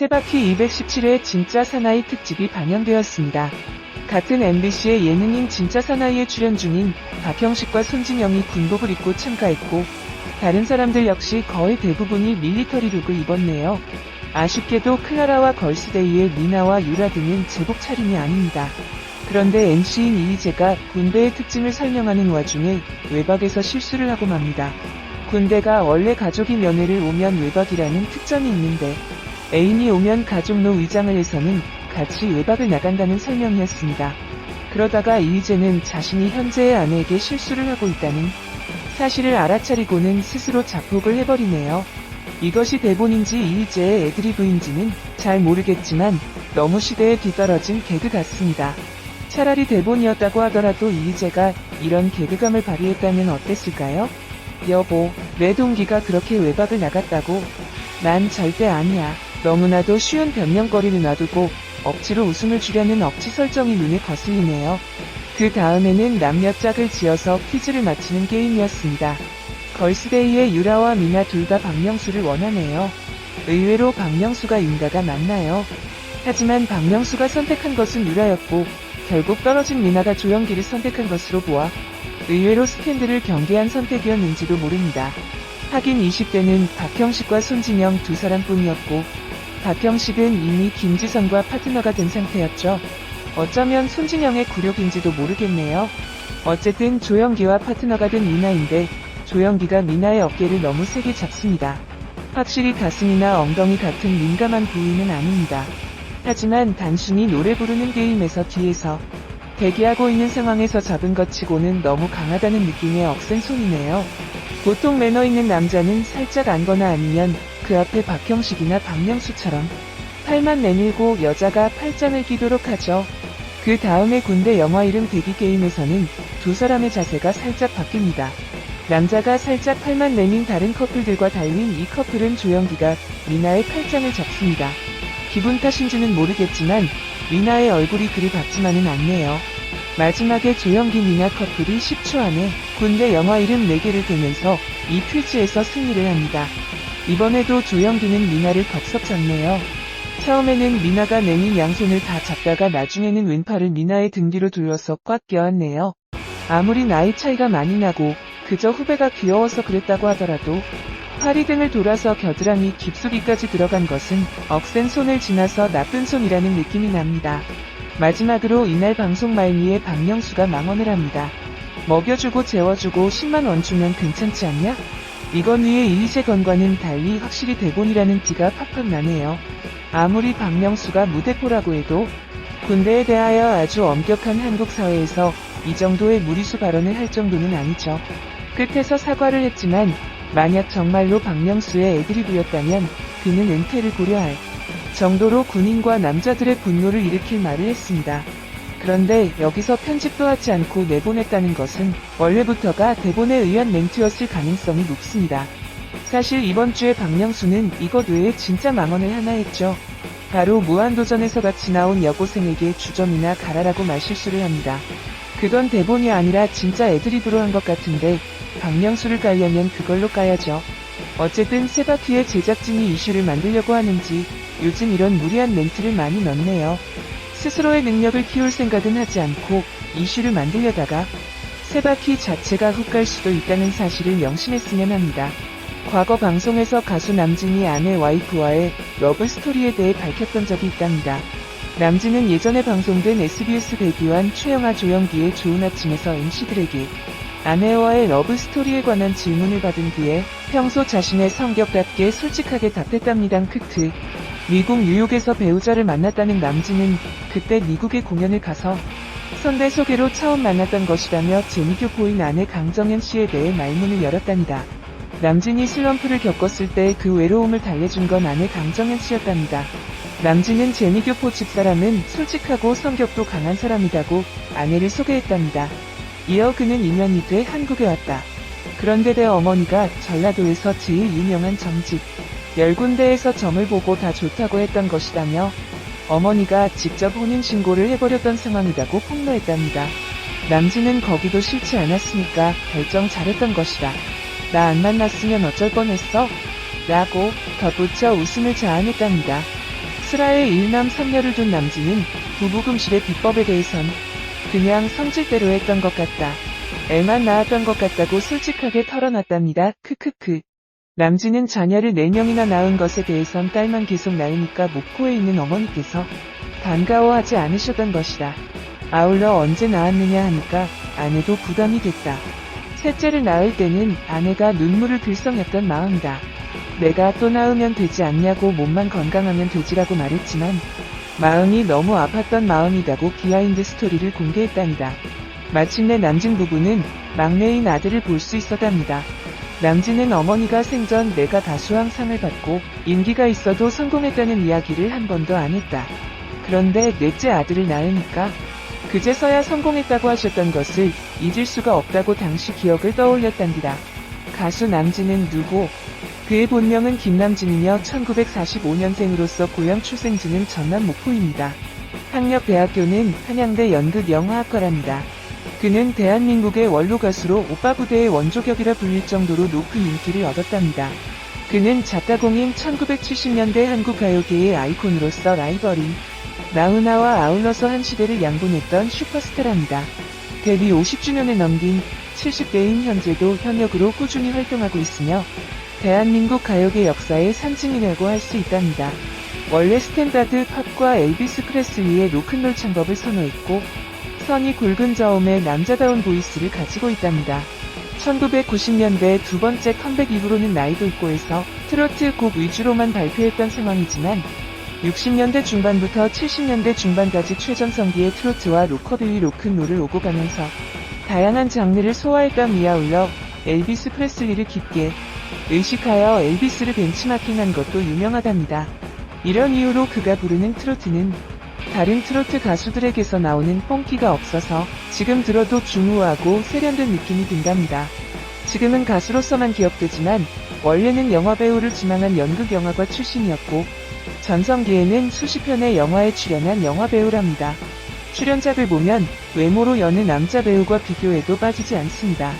세바퀴 217회 진짜 사나이 특집이 방영되었습니다. 같은 MBC의 예능인 진짜 사나이에 출연 중인 박형식과 손진영이 군복을 입고 참가했고, 다른 사람들 역시 거의 대부분이 밀리터리 룩을 입었네요. 아쉽게도 클라라와 걸스데이의 미나와 유라 등은 제복 차림이 아닙니다. 그런데 MC인 이희재가 군대의 특징을 설명하는 와중에 외박에서 실수를 하고 맙니다. 군대가 원래 가족이 면회를 오면 외박이라는 특전이 있는데, 애인이 오면 가족노 위장을 해서는 같이 외박을 나간다는 설명이었습니다. 그러다가 이희재는 자신이 현재의 아내에게 실수를 하고 있다는 사실을 알아차리고는 스스로 자폭을 해버리네요. 이것이 대본인지 이희재의 애드리브인지는 잘 모르겠지만 너무 시대에 뒤떨어진 개그 같습니다. 차라리 대본이었다고 하더라도 이희재가 이런 개그감을 발휘했다면 어땠을까요? 여보, 내 동기가 그렇게 외박을 나갔다고? 난 절대 아니야. 너무나도 쉬운 변명거리를 놔두고 억지로 웃음을 주려는 억지 설정이 눈에 거슬리네요. 그 다음에는 남녀 짝을 지어서 퀴즈를 맞히는 게임이었습니다. 걸스데이의 유라와 미나 둘 다 박명수를 원하네요. 의외로 박명수가 윤가가 맞나요? 하지만 박명수가 선택한 것은 유라였고, 결국 떨어진 미나가 조영기를 선택한 것으로 보아 의외로 스캔들을 경계한 선택이었는지도 모릅니다. 하긴 20대는 박형식과 손진영 두 사람뿐이었고, 박형식은 이미 김지선과 파트너가 된 상태였죠. 어쩌면 손진영의 굴욕인지도 모르겠네요. 어쨌든 조영기와 파트너가 된 미나인데, 조영기가 미나의 어깨를 너무 세게 잡습니다. 확실히 가슴이나 엉덩이 같은 민감한 부위는 아닙니다. 하지만 단순히 노래 부르는 게임에서 뒤에서 대기하고 있는 상황에서 잡은 것 치고는 너무 강하다는 느낌의 억센 손이네요. 보통 매너 있는 남자는 살짝 안거나 아니면 그 앞에 박형식이나 박명수처럼 팔만 내밀고 여자가 팔짱을 끼도록 하죠. 그 다음에 군대 영화 이름 대기 게임에서는 두 사람의 자세가 살짝 바뀝니다. 남자가 살짝 팔만 내민 다른 커플들과 달린 이 커플은 조영기가 미나의 팔짱을 잡습니다. 기분 탓인지는 모르겠지만 미나의 얼굴이 그리 밝지만은 않네요. 마지막에 조영기 미나 커플이 10초 안에 군대 영화 이름 4개를 대면서 이 퀴즈에서 승리를 합니다. 이번에도 조영기는 미나를 덥석 잡네요. 처음에는 미나가 내민 양손을 다 잡다가 나중에는 왼팔을 미나의 등 뒤로 둘러서 꽉 껴안네요. 아무리 나이 차이가 많이 나고 그저 후배가 귀여워서 그랬다고 하더라도 팔이 등을 돌아서 겨드랑이 깊숙이까지 들어간 것은 억센 손을 지나서 나쁜 손이라는 느낌이 납니다. 마지막으로 이날 방송 말미에 박명수가 망언을 합니다. 먹여주고 재워주고 10만원 주면 괜찮지 않냐? 이건 위에 이희재 건과는 달리 확실히 대본이라는 티가 팍팍 나네요. 아무리 박명수가 무대포라고 해도 군대에 대하여 아주 엄격한 한국 사회에서 이 정도의 무리수 발언을 할 정도는 아니죠. 끝에서 사과를 했지만 만약 정말로 박명수의 애드리브였다면 그는 은퇴를 고려할 정도로 군인과 남자들의 분노를 일으킬 말을 했습니다. 그런데 여기서 편집도 하지 않고 내보냈다는 것은 원래부터가 대본에 의한 멘트였을 가능성이 높습니다. 사실 이번 주에 박명수는 이것 외에 진짜 망언을 하나 했죠. 바로 무한도전에서 같이 나온 여고생에게 주점이나 가라라고 말실수를 합니다. 그건 대본이 아니라 진짜 애드리브로 한 것 같은데 박명수를 까려면 그걸로 까야죠. 어쨌든 세바퀴의 제작진이 이슈를 만들려고 하는지 요즘 이런 무리한 멘트를 많이 넣네요. 스스로의 능력을 키울 생각은 하지 않고 이슈를 만들려다가 세바퀴 자체가 훅 갈 수도 있다는 사실을 명심했으면 합니다. 과거 방송에서 가수 남진이 아내 와이프와의 러브스토리에 대해 밝혔던 적이 있답니다. 남진은 예전에 방송된 SBS 데뷔한 최영아 조영기의 좋은 아침에서 MC들에게 아내와의 러브스토리에 관한 질문을 받은 뒤에 평소 자신의 성격답게 솔직하게 답했답니다. 크트. 미국 뉴욕에서 배우자를 만났다는 남진은 그때 미국에 공연을 가서 선배 소개로 처음 만났던 것이라며 재미교포인 아내 강정현 씨에 대해 말문을 열었답니다. 남진이 슬럼프를 겪었을 때 그 외로움을 달래준 건 아내 강정현 씨였답니다. 남진은 재미교포 집사람은 솔직하고 성격도 강한 사람이라고 아내를 소개했답니다. 이어 그는 2년이 돼 한국에 왔다. 그런데 내 어머니가 전라도에서 제일 유명한 점집 10군데에서 점을 보고 다 좋다고 했던 것이다며 어머니가 직접 혼인신고를 해버렸던 상황이라고 폭로했답니다. 남진은 거기도 싫지 않았으니까 결정 잘했던 것이다. 나 안 만났으면 어쩔 뻔했어? 라고 덧붙여 웃음을 자아냈답니다. 슬하에 1남 3녀를 둔 남진은 부부 금실의 비법에 대해선 그냥 성질대로 했던 것 같다. 애만 낳았던 것 같다고 솔직하게 털어놨답니다. 크크크. 남진은 자녀를 4명이나 낳은 것에 대해선 딸만 계속 낳으니까 목포에 있는 어머니께서 반가워하지 않으셨던 것이다. 아울러 언제 낳았느냐 하니까 아내도 부담이 됐다. 셋째를 낳을 때는 아내가 눈물을 글썽였던 마음이다. 내가 또 낳으면 되지 않냐고 몸만 건강하면 되지라고 말했지만 마음이 너무 아팠던 마음이다고 비하인드 스토리를 공개했답니다. 마침내 남진 부부는 막내인 아들을 볼 수 있었답니다. 남진은 어머니가 생전 내가 다수왕상을 받고 인기가 있어도 성공했다는 이야기를 한 번도 안 했다. 그런데 넷째 아들을 낳으니까 그제서야 성공했다고 하셨던 것을 잊을 수가 없다고 당시 기억을 떠올렸답니다. 가수 남진은 누구? 그의 본명은 김남진이며 1945년생으로서 고향 출생지는 전남 목포입니다. 학력대학교는 한양대 연극영화학과랍니다. 그는 대한민국의 원로 가수로 오빠 부대의 원조격이라 불릴 정도로 높은 인기를 얻었답니다. 그는 작가공인 1970년대 한국 가요계의 아이콘으로서 라이벌인 나훈아와 아울러서 한 시대를 양분했던 슈퍼스타랍니다. 데뷔 50주년을 넘긴 70대인 현재도 현역으로 꾸준히 활동하고 있으며 대한민국 가요계 역사의 상징이라고 할 수 있답니다. 원래 스탠다드 팝과 엘비스 프레슬리의 로큰롤 창법을 선호했고 선이 굵은 저음의 남자다운 보이스를 가지고 있답니다. 1990년대 두 번째 컴백 이후로는 나이도 있고 해서 트로트 곡 위주로만 발표했던 상황이지만 60년대 중반부터 70년대 중반까지 최전성기의 트로트와 로커빌리 로큰롤을 오고 가면서 다양한 장르를 소화했던 아울러 엘비스 프레슬리를 깊게 의식하여 엘비스를 벤치마킹한 것도 유명하답니다. 이런 이유로 그가 부르는 트로트는 다른 트로트 가수들에게서 나오는 뽕기가 없어서 지금 들어도 중후하고 세련된 느낌이 든답니다. 지금은 가수로서만 기억되지만 원래는 영화배우를 지망한 연극영화과 출신이었고 전성기에는 수십 편의 영화에 출연한 영화배우랍니다. 출연작을 보면 외모로 여느 남자 배우와 비교해도 빠지지 않습니다.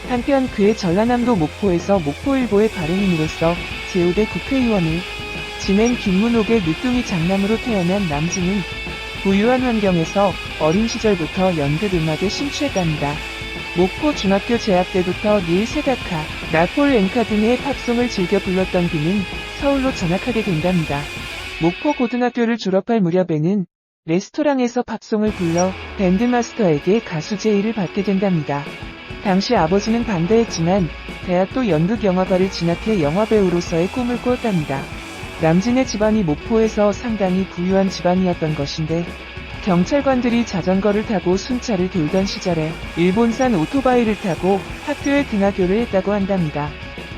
한편 그의 전라남도 목포에서 목포일보의 발행인으로서 제5대 국회의원을 지낸 김문옥의 늦둥이 장남으로 태어난 남진은 부유한 환경에서 어린 시절부터 연극 음악에 심취했답니다. 목포 중학교 재학 때부터 닐 세다카, 나폴 앵카 등의 팝송을 즐겨 불렀던 그는 서울로 전학하게 된답니다. 목포 고등학교를 졸업할 무렵에는 레스토랑에서 팝송을 불러 밴드마스터에게 가수 제의를 받게 된답니다. 당시 아버지는 반대했지만 대학도 연극영화과를 진학해 영화배우로서의 꿈을 꾸었답니다. 남진의 집안이 목포에서 상당히 부유한 집안이었던 것인데 경찰관들이 자전거를 타고 순찰을 돌던 시절에 일본산 오토바이를 타고 학교에 등하교를 했다고 한답니다.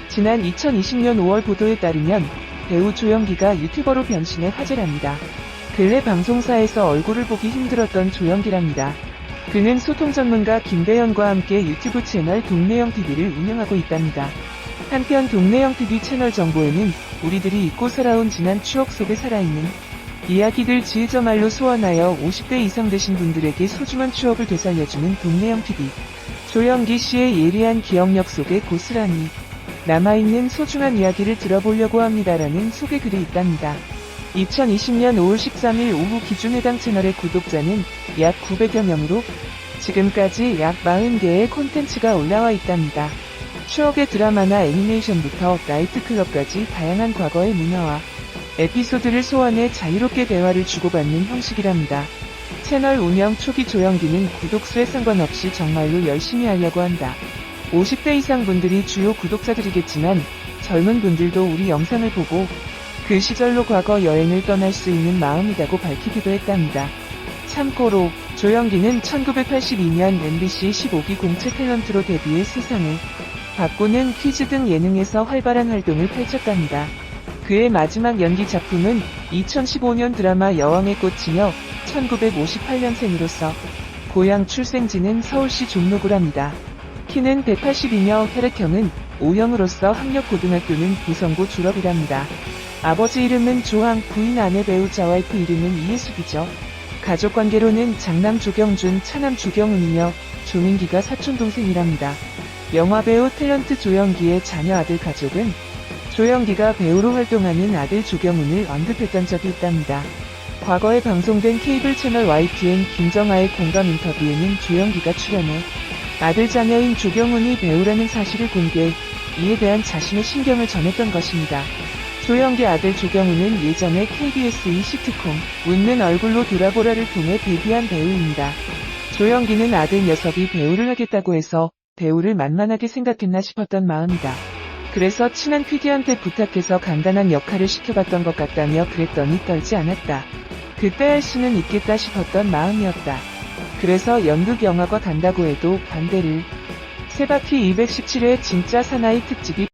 지난 2020년 5월 보도에 따르면 배우 조영기가 유튜버로 변신해 화제랍니다. 근래 방송사에서 얼굴을 보기 힘들었던 조영기랍니다. 그는 소통 전문가 김대현과 함께 유튜브 채널 동네영TV를 운영하고 있답니다. 한편 동네영TV 채널 정보에는 우리들이 잊고 살아온 지난 추억 속에 살아있는 이야기들 지으저말로 소환하여 50대 이상 되신 분들에게 소중한 추억을 되살려주는 동네영TV. 조영기 씨의 예리한 기억력 속에 고스란히 남아있는 소중한 이야기를 들어보려고 합니다라는 소개글이 있답니다. 2020년 5월 13일 오후 기준 해당 채널의 구독자는 약 900여 명으로 지금까지 약 40개의 콘텐츠가 올라와 있답니다. 추억의 드라마나 애니메이션부터 나이트클럽까지 다양한 과거의 문화와 에피소드를 소환해 자유롭게 대화를 주고받는 형식이랍니다. 채널 운영 초기 조영기는 구독수에 상관없이 정말로 열심히 하려고 한다. 50대 이상 분들이 주요 구독자들이겠지만 젊은 분들도 우리 영상을 보고 그 시절로 과거 여행을 떠날 수 있는 마음이라고 밝히기도 했답니다. 참고로 조영기는 1982년 MBC 15기 공채 탤런트로 데뷔해 세상을 바꾸는 퀴즈 등 예능에서 활발한 활동을 펼쳤답니다. 그의 마지막 연기 작품은 2015년 드라마 여왕의 꽃이며 1958년생으로서 고향 출생지는 서울시 종로구랍니다. 키는 180이며 혈액형은 O형으로서 학력고등학교는 부성고 졸업이랍니다. 아버지 이름은 조항, 부인 아내 배우자 와이프 이름은 이예숙이죠. 가족관계로는 장남 조경준, 차남 조경은이며 조민기가 사촌동생이랍니다. 영화배우 탤런트 조영기의 자녀 아들 가족은 조영기가 배우로 활동하는 아들 조경훈을 언급했던 적이 있답니다. 과거에 방송된 케이블 채널 YTN 김정아의 공감 인터뷰에는 조영기가 출연해 아들 자녀인 조경훈이 배우라는 사실을 공개, 이에 대한 자신의 신경을 전했던 것입니다. 조영기 아들 조경훈은 예전에 KBS2 시트콤 웃는 얼굴로 돌아보라를 통해 데뷔한 배우입니다. 조영기는 아들 녀석이 배우를 하겠다고 해서 배우를 만만하게 생각했나 싶었던 마음이다. 그래서 친한 PD한테 부탁해서 간단한 역할을 시켜봤던 것 같다며 그랬더니 떨지 않았다. 그때 할 수는 있겠다 싶었던 마음이었다. 그래서 연극 영화과 간다고 해도 반대를. 세바퀴 217회 진짜 사나이 특집이